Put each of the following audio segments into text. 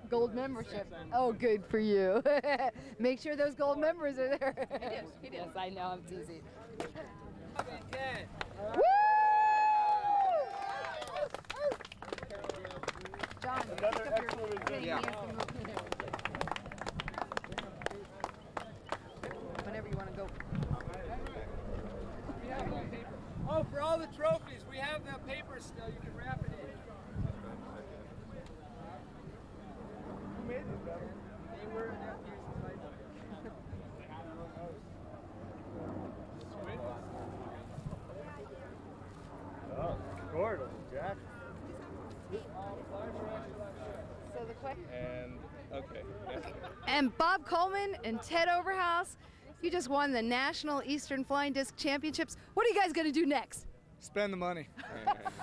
Gold membership. Oh, good for you. Make sure those gold members are there. He did. Yes, I know, I'm teasing. Woo! John, Another excellent result. yeah. Whenever you want to go. Oh, for all the trophies, we have the paper still. You can wrap it in. Who made these, brother? They were nephews. Oh, gorgeous, Jack. So the question. And, okay. And Bob Coleman and Ted Overhouse, you just won the National Eastern Flying Disc Championships. What are you guys going to do next? Spend the money.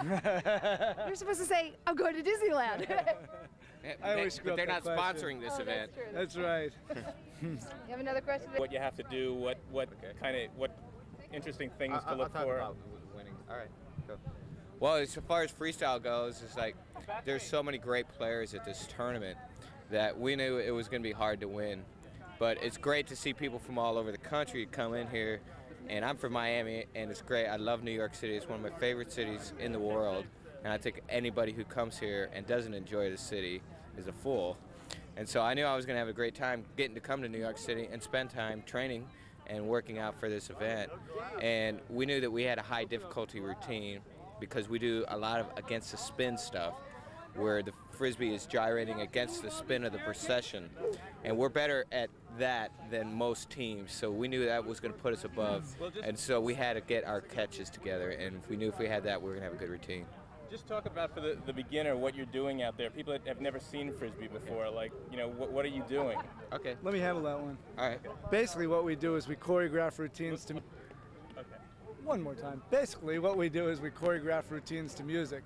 You're supposed to say, I'm going to Disneyland. I always screw But up they're that not question. sponsoring this event. That's right. You have another question? What you have to do, what interesting things to look I'll talk for. about winning. All right, go. Well, as far as freestyle goes, it's like there's so many great players at this tournament that we knew it was going to be hard to win. But it's great to see people from all over the country come in here. And I'm from Miami, and it's great. I love New York City. It's one of my favorite cities in the world. And I think anybody who comes here and doesn't enjoy the city is a fool. And so I knew I was going to have a great time getting to come to New York City and spend time training and working out for this event. And we knew that we had a high difficulty routine because we do a lot of against the spin stuff, where the Frisbee is gyrating against the spin of the procession. And we're better at that than most teams, so we knew that was going to put us above. And so we had to get our catches together, and we knew if we had that, we were going to have a good routine. Just talk about for the beginner what you're doing out there. People that have never seen Frisbee before, like, you know, what are you doing? Okay. Let me handle that one. All right. Basically what we do is we choreograph routines to... Okay. One more time. Basically what we do is we choreograph routines to music.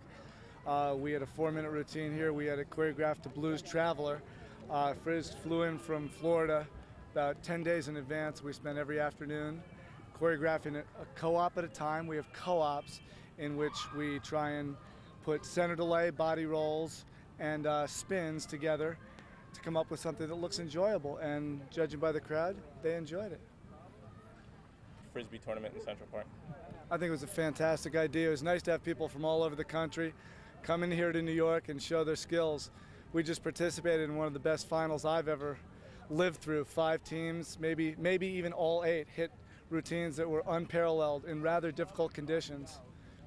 We had a 4-minute routine here. We had it choreographed to Blues Traveler. Frizz flew in from Florida about 10 days in advance. We spent every afternoon choreographing a co-op at a time. We have co-ops in which we try and put center delay, body rolls, and spins together to come up with something that looks enjoyable. And judging by the crowd, they enjoyed it. Frisbee tournament in Central Park. I think it was a fantastic idea. It was nice to have people from all over the country come in here to New York and show their skills. We just participated in one of the best finals I've ever lived through. 5 teams, maybe even all 8, hit routines that were unparalleled in rather difficult conditions.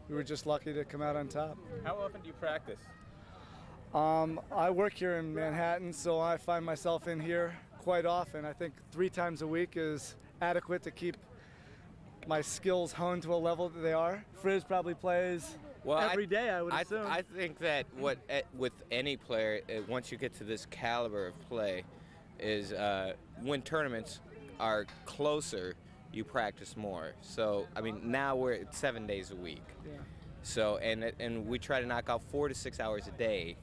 We were just lucky to come out on top. How often do you practice? I work here in Manhattan, so I find myself in here quite often. I think 3 times a week is adequate to keep my skills honed to a level that they are. Frizz probably plays every day, I would assume. I think that with any player, once you get to this caliber of play, is when tournaments are closer, you practice more. So, I mean, now we're at 7 days a week. Yeah. So, and we try to knock out 4 to 6 hours a day.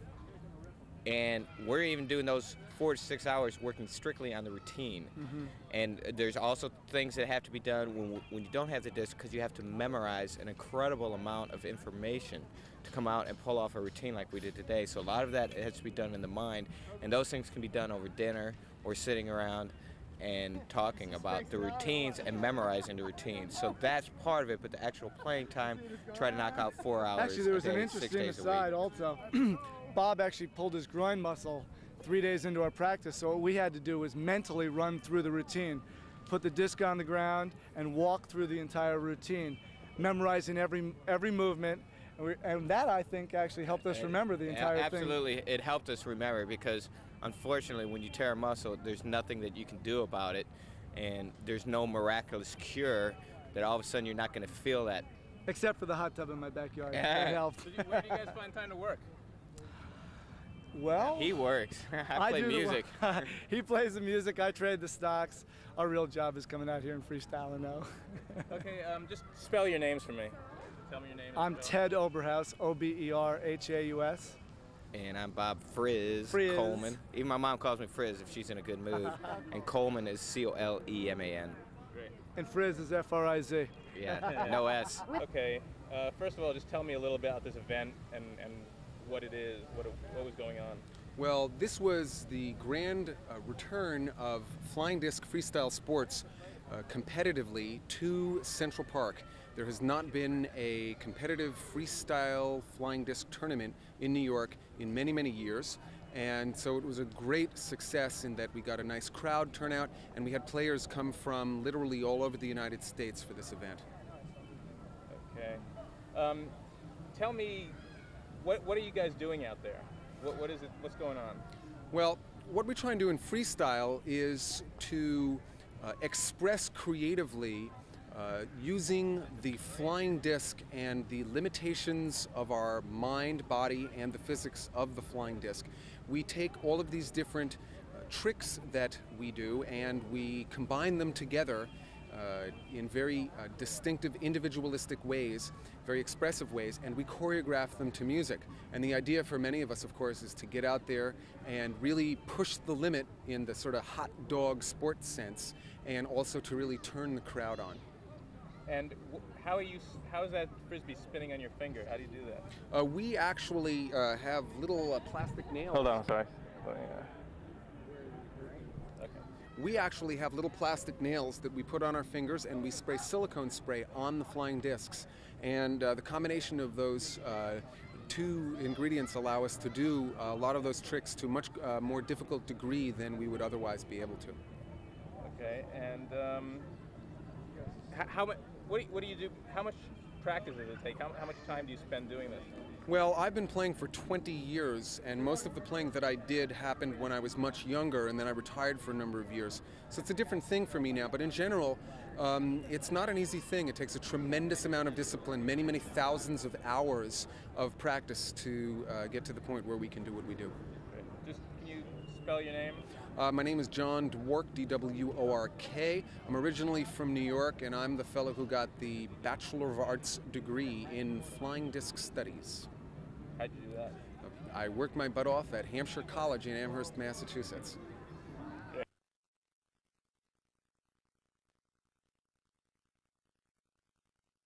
And we're even doing those 4 to 6 hours working strictly on the routine. Mm-hmm. And there's also things that have to be done when you don't have the disc, because you have to memorize an incredible amount of information to come out and pull off a routine like we did today. So a lot of that has to be done in the mind, and those things can be done over dinner or sitting around and talking about the routines and memorizing the routines. So that's part of it, but the actual playing time, try to knock out 4 hours Actually, there was a day, an 6 interesting days a aside week. also. Bob actually pulled his groin muscle 3 days into our practice, so what we had to do was mentally run through the routine, put the disc on the ground, and walk through the entire routine, memorizing every movement, and that, I think, actually helped us remember the entire thing. Absolutely, it helped us remember, because unfortunately when you tear a muscle, there's nothing that you can do about it, and there's no miraculous cure that all of a sudden you're not going to feel that. Except for the hot tub in my backyard. That helped. So where do you guys find time to work? Well, He works. I play do music. He plays the music, I trade the stocks. Our real job is coming out here and freestyling now. Okay, just spell your names for me. Tell me your name. I'm Ted Oberhaus, Oberhaus. And I'm Bob Frizz Coleman. Even my mom calls me Frizz if she's in a good mood. And Coleman is Coleman. Great. And Frizz is Friz. Yeah, no S. Okay, first of all, just tell me a little bit about this event and what it is, what was going on. Well, this was the grand return of flying disc freestyle sports competitively to Central Park. There has not been a competitive freestyle flying disc tournament in New York in many, many years. And so it was a great success in that we got a nice crowd turnout, and we had players come from literally all over the United States for this event. Okay. Tell me, what are you guys doing out there? What is it? What's going on? Well, what we try and do in freestyle is to express creatively using the flying disc and the limitations of our mind, body, and the physics of the flying disc. We take all of these different tricks that we do and we combine them together in very distinctive, individualistic ways, very expressive ways, and we choreograph them to music. And the idea for many of us, of course, is to get out there and really push the limit in the sort of hot dog sports sense, and also to really turn the crowd on. And how is that frisbee spinning on your finger? How do you do that? We actually have little plastic nails. Hold on, sorry. Okay. We actually have little plastic nails that we put on our fingers, and we spray silicone spray on the flying discs. And the combination of those two ingredients allow us to do a lot of those tricks to a much more difficult degree than we would otherwise be able to. Okay, and what do you do? How much practice does it take? How much time do you spend doing this? Well, I've been playing for 20 years, and most of the playing that I did happened when I was much younger, and then I retired for a number of years. So it's a different thing for me now, but in general, it's not an easy thing. It takes a tremendous amount of discipline, many, many thousands of hours of practice to get to the point where we can do what we do. Just, can you spell your name? My name is John Dwork, D-W-O-R-K. I'm originally from New York, and I'm the fellow who got the Bachelor of Arts degree in Flying Disc Studies. How'd you do that? I worked my butt off at Hampshire College in Amherst, Massachusetts.